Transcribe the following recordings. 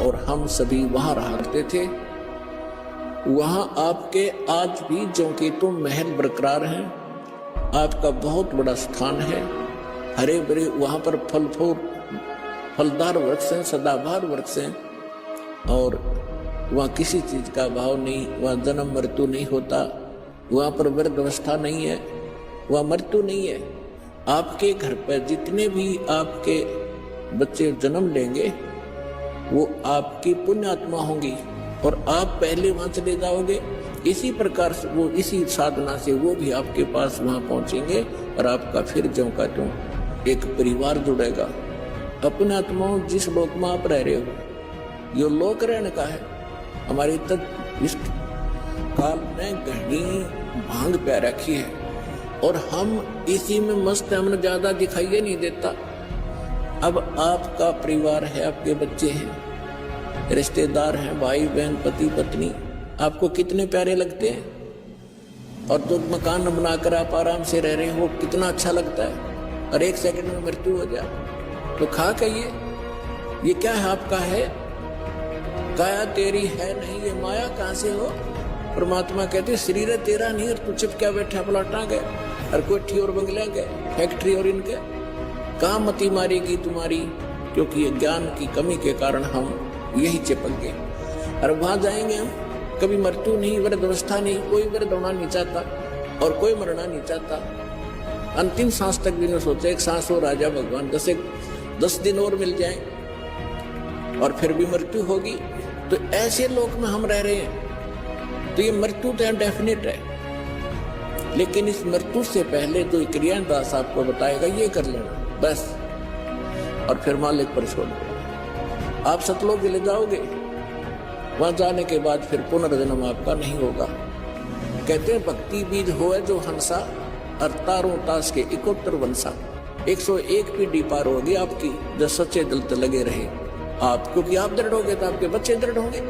और हम सभी वहां रहा करते थे। वहां आपके आज भी ज्यों के तुम महल बरकरार हैं। आपका बहुत बड़ा स्थान है। हरे भरे वहां पर फलदार वृक्ष हैं, सदाबहार वृक्ष हैं, और वहां किसी चीज का अभाव नहीं। वहां जन्म मृत्यु नहीं होता। वहां पर वृद्धावस्था नहीं है, वहां मृत्यु नहीं है। आपके घर पर जितने भी आपके बच्चे जन्म लेंगे वो आपकी पुण्य आत्मा होंगी और आप पहले वहां चले जाओगे। इसी प्रकार से वो इसी साधना से वो भी आपके पास वहां पहुंचेंगे और आपका फिर ज्यों का त्यों एक परिवार जुड़ेगा। अपने आत्माओं जिस लोक में आप रह रहे हो ये लोक रहने का है। हमारी इस काल में गहनी भांग पै रखी है और हम इसी में मस्त, हमने ज्यादा दिखाई नहीं देता। अब आपका परिवार है, आपके बच्चे हैं, रिश्तेदार हैं, भाई बहन, पति पत्नी, आपको कितने प्यारे लगते हैं। और जो मकान बनाकर आप आराम से रह रहे हो कितना अच्छा लगता है। और एक सेकंड में मृत्यु हो जाए तो खा कहिए ये क्या है, आपका है, काया तेरी है नहीं, ये माया कहां से हो। परमात्मा कहते शरीर तेरा नहीं और तू चुप क्या बैठा पलटा गए और कोठी और बंगला गए, फैक्ट्री और इनके कहाँ मती मारेगी तुम्हारी। क्योंकि ये ज्ञान की कमी के कारण हम यही चिपक गए। और वहां जाएंगे हम, कभी मृत्यु नहीं, वृद्धावस्था नहीं, कोई वृद्ध होना नहीं चाहता और कोई मरना नहीं चाहता। अंतिम सांस तक भी नहीं सोचा एक सांस हो राजा भगवान 10 दिन और मिल जाए और फिर भी मृत्यु होगी। तो ऐसे लोक में हम रह रहे हैं। तो ये मृत्यु तो डेफिनेट है, लेकिन इस मृत्यु से पहले जो क्रिया दास आपको बताएगा ये कर लेना बस, और फिर मालिक पर छोड़ दो। आप सतलोक ले जाओगे। वहां जाने के बाद फिर पुनर्जन्म आपका नहीं होगा। कहते हैं भक्ति बीज होए जो हंसा और तारों ताश के 71 वंशा। 101 पीढ़ी पार होगी आपकी जो सच्चे दिल से लगे रहे आप, क्योंकि आप दृढ़ होगे तो आपके बच्चे दृढ़ होंगे।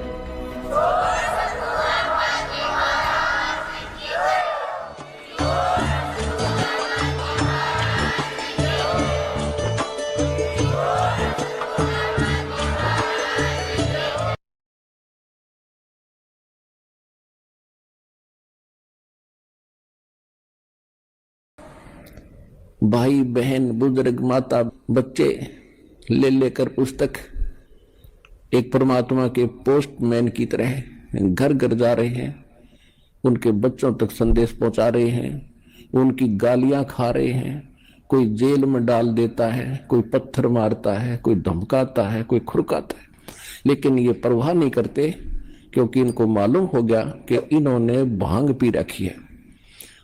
भाई बहन, बुजुर्ग, माता, बच्चे ले लेकर पुस्तक एक परमात्मा के पोस्टमैन की तरह घर घर जा रहे हैं। उनके बच्चों तक संदेश पहुंचा रहे हैं। उनकी गालियां खा रहे हैं। कोई जेल में डाल देता है, कोई पत्थर मारता है, कोई धमकाता है, कोई खुरकाता है, लेकिन ये परवाह नहीं करते, क्योंकि इनको मालूम हो गया कि इन्होंने भांग पी रखी है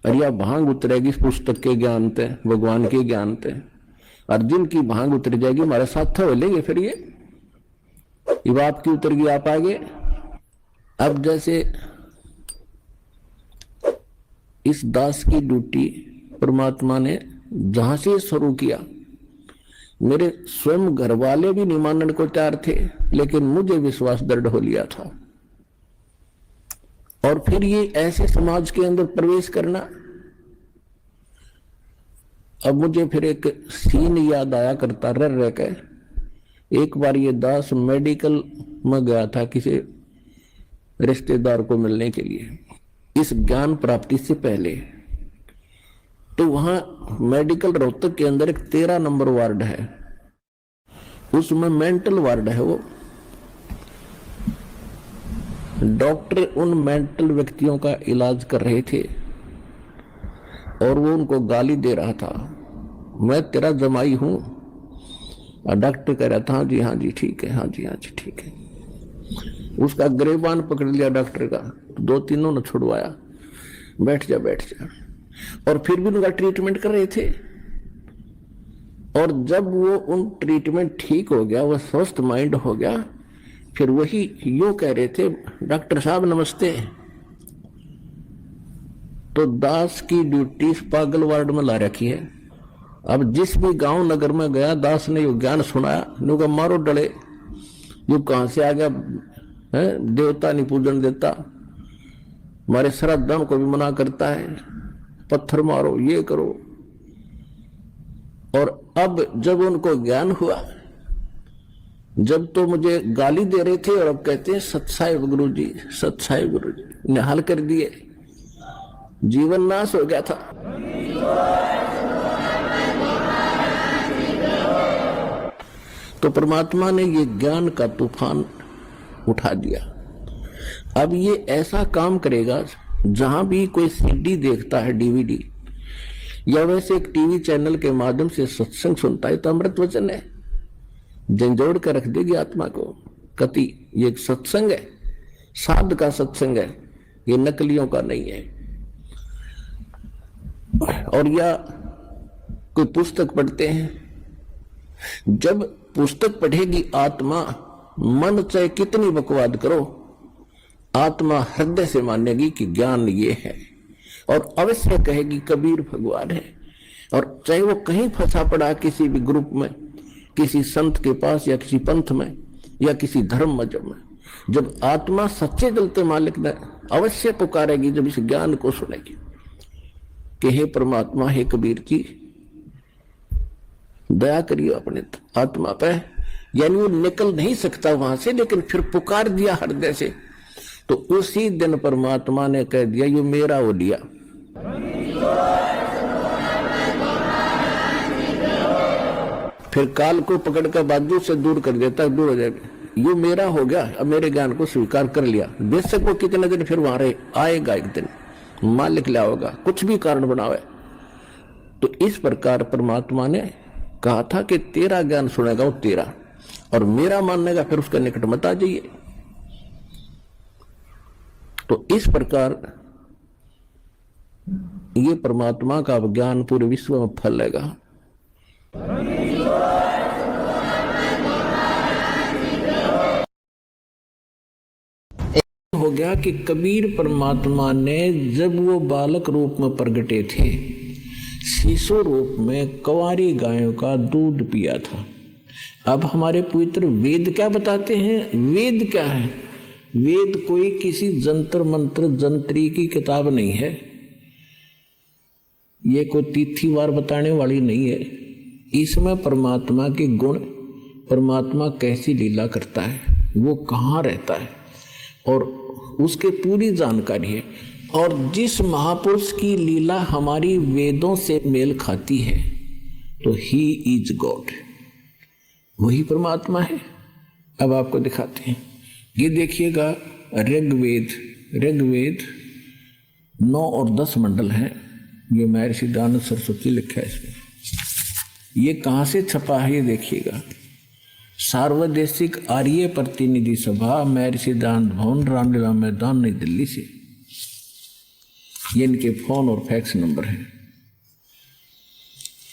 और यह भांग उतरेगी इस पुस्तक के ज्ञान से, भगवान के ज्ञान से। और जिनकी भांग उतर जाएगी हमारे साथ हो लेंगे। फिर ये आपकी उतर गई, आप आगे। अब जैसे इस दास की ड्यूटी परमात्मा ने जहां से शुरू किया, मेरे स्वयं घर वाले भी नहीं मानने को तैयार थे, लेकिन मुझे विश्वास दृढ़ हो लिया था। और फिर ये ऐसे समाज के अंदर प्रवेश करना। अब मुझे फिर एक सीन याद आया करता रह के। एक बार ये दास मेडिकल में गया था किसी रिश्तेदार को मिलने के लिए, इस ज्ञान प्राप्ति से पहले। तो वहां मेडिकल रोहतक के अंदर एक 13 नंबर वार्ड है, उसमें मेंटल वार्ड है। वो डॉक्टर उन मेंटल व्यक्तियों का इलाज कर रहे थे और वो उनको गाली दे रहा था, मैं तेरा जमाई हूं। और डॉक्टर कह रहा था हाँ जी ठीक है, हाँ जी ठीक है। उसका गिरबान पकड़ लिया डॉक्टर का, 2-3 ने छुड़वाया, बैठ जा। और फिर भी उनका ट्रीटमेंट कर रहे थे। और जब वो उन ट्रीटमेंट ठीक हो गया, वो स्वस्थ माइंड हो गया, फिर वही यूं कह रहे थे, डॉक्टर साहब नमस्ते। तो दास की ड्यूटी पागल वार्ड में ला रखी है अब जिस भी गांव नगर में गया, दास ने यो ज्ञान सुनाया, नु का मारो डले, यो कहां से आ गया है, देवता नहीं पूजन देता, हमारे श्राद्धों को भी मना करता है, पत्थर मारो, ये करो। और अब जब उनको ज्ञान हुआ, जब तो मुझे गाली दे रहे थे और अब कहते हैं सत्साहिब गुरु जी, सत्साहिब गुरु जी, निहाल कर दिए, जीवन नाश हो गया था। तो परमात्मा ने ये ज्ञान का तूफान उठा दिया। अब ये ऐसा काम करेगा, जहां भी कोई सीडी देखता है, डीवीडी, या वैसे एक टीवी चैनल के माध्यम से सत्संग सुनता है, तो अमृत वचन है, झंझोड़ कर रख देगी आत्मा को। कति ये एक सत्संग है, साध का सत्संग है, ये नकलियों का नहीं है। और या कोई पुस्तक पढ़ते हैं, जब पुस्तक पढ़ेगी आत्मा, मन चाहे कितनी बकवाद करो, आत्मा हृदय से मानेगी कि ज्ञान ये है, और अवश्य कहेगी कबीर भगवान है। और चाहे वो कहीं फंसा पड़ा किसी भी ग्रुप में, किसी संत के पास, या किसी पंथ में, या किसी धर्म मजहब में, जब आत्मा सच्चे दिल से मालिक ने अवश्य पुकारेगी, जब इस ज्ञान को सुनेगी कि हे परमात्मा, हे कबीर जी, दया करिए अपने आत्मा पे। यानी वो निकल नहीं सकता वहां से, लेकिन फिर पुकार दिया हृदय से, तो उसी दिन परमात्मा ने कह दिया ये मेरा हो लिया। फिर काल को पकड़कर बाजू से दूर कर देता, दूर हो जाएगा, ये मेरा हो गया, अब मेरे ज्ञान को स्वीकार कर लिया। बेशक वो कितने दिन फिर वहां रहे, आएगा एक दिन, मालिक लाओगा, कुछ भी कारण बनावे। तो इस प्रकार परमात्मा ने कहा था कि तेरा ज्ञान सुनेगा वो तेरा, और मेरा मानेगा फिर उसका निकट मत आ जाइए। तो इस प्रकार ये परमात्मा का ज्ञान पूरे विश्व में फैलेगा। हो गया कि कबीर परमात्मा ने जब वो बालक रूप में प्रगटे थे, शिशु रूप में कंवारी गायों का दूध पिया था। अब हमारे पवित्र वेद क्या बताते हैं? वेद क्या है? वेद कोई किसी जंतर मंत्र जंत्री की किताब नहीं है, ये कोई तिथिवार बताने वाली नहीं है। इसमें परमात्मा के गुण, परमात्मा कैसी लीला करता है, वो कहाँ रहता है, और उसके पूरी जानकारी है। और जिस महापुरुष की लीला हमारी वेदों से मेल खाती है, तो ही इज गॉड, वही परमात्मा है। अब आपको दिखाते हैं, ये देखिएगा ऋग्वेद 9 और 10 मंडल हैं। ये महर्षि दयानंद सरस्वती लिखा है इसमें। ये कहाँ से छपा है ये देखिएगा, सार्वदेशिक आर्य प्रतिनिधि सभा, महर्षि दयानंद भवन, रामलीला मैदान, नई दिल्ली से। ये इनके फोन और फैक्स नंबर है,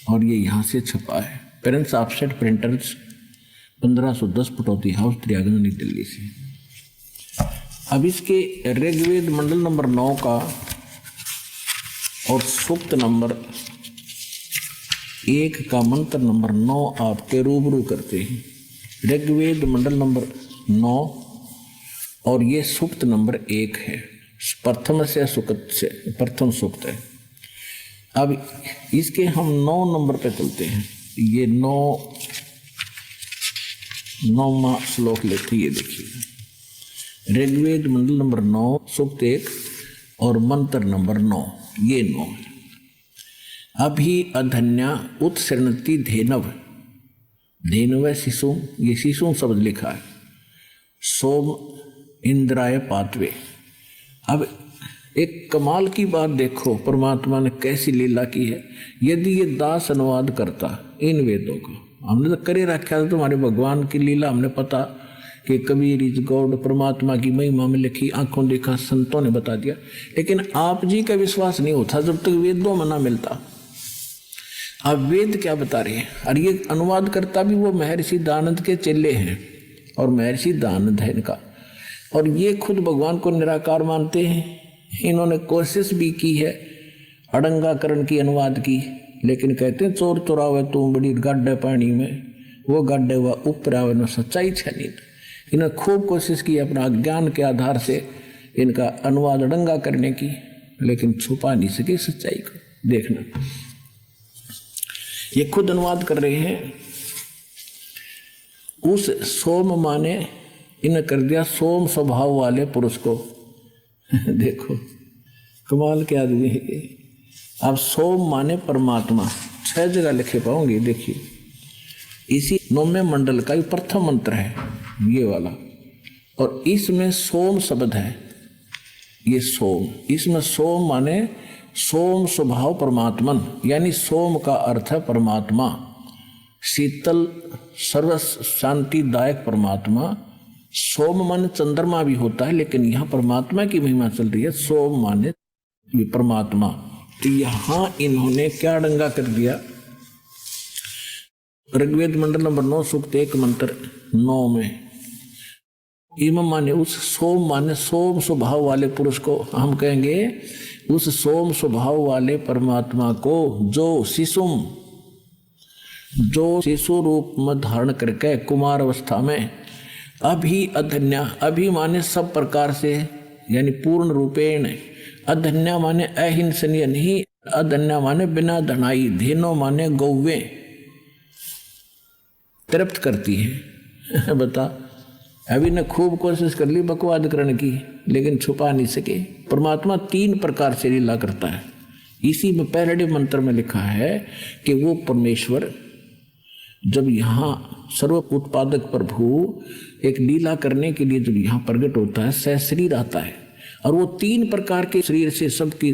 और ये यहाँ से छपा है। Parents offset printers, 1510 Pataudi house, त्रियागंज, नई दिल्ली से। अब इसके ऋग्वेद मंडल नंबर 9 का और सूक्त नंबर 1 का मंत्र नंबर 9 आपके रूबरू करते हैं। ऋग्वेद मंडल नंबर 9 और ये सूक्त नंबर 1 है, प्रथम से सूक्त से प्रथम सूक्त है। अब इसके हम 9 नंबर पे चलते हैं। ये 9वां श्लोक लेते, ये देखिए ऋग्वेद मंडल नंबर 9 सूक्त 1 और मंत्र नंबर 9, ये 9 है। अभी अधन्या उत्सृणति धेनव, धेनव है शिशु, ये शिशु शब्द लिखा है। सोम इंद्राय पातवे। अब एक कमाल की बात देखो, परमात्मा ने कैसी लीला की है। यदि ये दास अनुवाद करता इन वेदों का, हमने तो करे रखा था तुम्हारे भगवान की लीला, हमने पता कि कबीर इज गॉड, परमात्मा की महिमा में लिखी, आंखों देखा, संतों ने बता दिया, लेकिन आप जी का विश्वास नहीं होता जब तक वेदों में ना मिलता। अब वेद क्या बता रहे हैं, और ये अनुवाद करता भी वो महर्षि दयानंद के चेले हैं, और महर्षि दयानंद है इनका, और ये खुद भगवान को निराकार मानते हैं। इन्होंने कोशिश भी की है अड़ंगाकरण की अनुवाद की, लेकिन कहते हैं चोर चोरावे तू बड़ी गड्ढे पानी में, वो गड्ढे हुआ ऊपर आवे न सच्चाई छनी। इन्हें खूब कोशिश की अपना ज्ञान के आधार से इनका अनुवाद डंगा करने की, लेकिन छुपा नहीं सके सच्चाई को। देखना ये खुद अनुवाद कर रहे हैं। उस सोम माने इन्हें कर दिया सोम स्वभाव वाले पुरुष को। देखो कमाल के आदमी है ये। अब सोम माने परमात्मा 6 जगह लिखे पाओगे। देखिए इसी 9वें मंडल का ही प्रथम मंत्र है ये वाला, और इसमें सोम शब्द है। ये सोम, इसमें सोम माने सोम स्वभाव परमात्मन, यानी सोम का अर्थ है परमात्मा, शीतल सर्व शांतिदायक परमात्मा। सोम माने चंद्रमा भी होता है, लेकिन यहाँ परमात्मा की महिमा चल रही है। सोम माने परमात्मा। तो यहाँ इन्होंने क्या डंगा कर दिया, ऋग्वेद मंडल नंबर 9 सूक्त 1 मंत्र 9 में इम माने उस सोम माने सोम स्वभाव वाले पुरुष को हम कहेंगे उस सोम स्वभाव वाले परमात्मा को जो शिशु रूप में धारण करके कुमार अवस्था में अभी अधन्या, अभी माने सब प्रकार से यानी पूर्ण रूपेण, अधन्या माने अहिंसनीय नहीं, अधन्या माने बिना धनाई, धेनो माने गौवे तृप्त करती है। बता अभी ने खूब कोशिश कर ली बकवाद करने की, लेकिन छुपा नहीं सके। परमात्मा 3 प्रकार से लीला करता है। इसी में पहले मंत्र में लिखा है कि वो परमेश्वर जब यहाँ सर्व उत्पादक प्रभु एक लीला करने के लिए जब यहाँ प्रकट होता है, सहशरीर आता है, और वो 3 प्रकार के शरीर से सबकी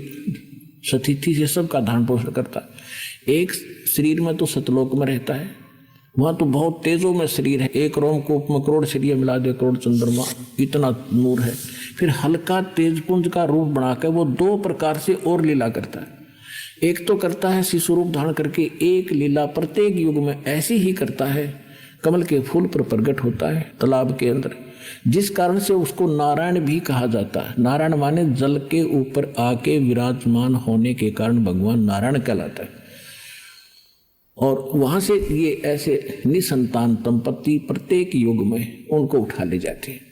सतिथि से सबका धारण पोषण करता है। एक शरीर में तो सतलोक में रहता है, वहाँ तो बहुत तेजों में शरीर है, 1 रोमकूप में करोड़ शरीर मिला दे करोड़ चंद्रमा, इतना नूर है। फिर हल्का तेजपुंज का रूप बनाकर वो 2 प्रकार से और लीला करता है। एक तो करता है शिशु रूप धारण करके एक लीला प्रत्येक युग में ऐसी ही करता है, कमल के फूल पर प्रकट होता है तालाब के अंदर, जिस कारण से उसको नारायण भी कहा जाता है। नारायण माने जल के ऊपर आके विराजमान होने के कारण भगवान नारायण कहलाता है। और वहां से ये ऐसे निसंतान दंपत्ति प्रत्येक युग में उनको उठा ले जाते हैं।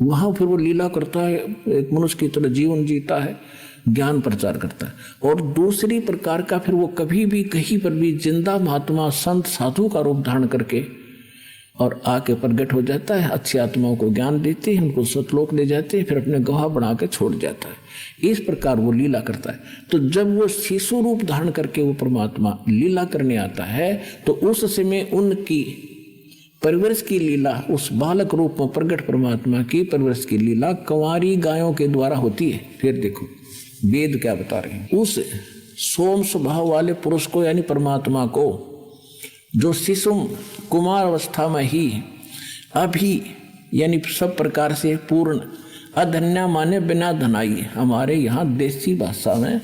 वहां फिर वो लीला करता है, एक मनुष्य की तरह जीवन जीता है, ज्ञान प्रचार करता है। और दूसरी प्रकार का फिर वो कभी भी कहीं पर भी जिंदा महात्मा संत साधु का रूप धारण करके और आके प्रकट हो जाता है, अच्छी आत्माओं को ज्ञान देते हैं, उनको सतलोक ले जाते हैं, फिर अपने गवाह बना के छोड़ जाता है। इस प्रकार वो लीला करता है। तो जब वो शिशु रूप धारण करके वो परमात्मा लीला करने आता है, तो उस समय उनकी परवरिश की लीला, उस बालक रूप में प्रकट परमात्मा की परवरिश की लीला कंवारी गायों के द्वारा होती है। फिर देखो वेद क्या बता रहे हैं, उस सोम स्वभाव वाले पुरुष को यानी परमात्मा को जो शिशु कुमार अवस्था में ही अभी यानी सब प्रकार से पूर्ण, अधन्या माने बिना धनाई, हमारे यहाँ देसी भाषा में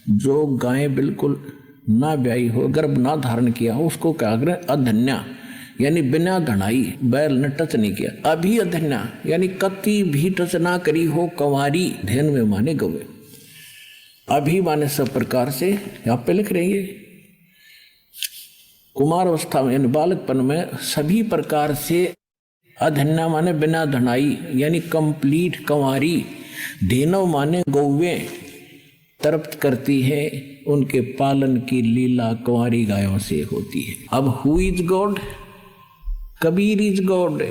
जो गायें बिल्कुल ना ब्याई हो, गर्भ ना धारण किया हो, उसको क्या करें अधन्या, यानी बिना धनाई, बैल ने टच नहीं किया। अभी अधन्या यानी कति भी टच ना करी हो कंवारी, धेन में माने गवे, अभी माने सब प्रकार से यहाँ पे लिख रही है कुमार अवस्था में यानी बालकपन में सभी प्रकार से, अधन्या माने बिना धनाई यानी कंप्लीट कंवारी, धेनव माने गौवे तृप्त करती है, उनके पालन की लीला कंवारी गायों से होती है। अब who is God, Kabir is God.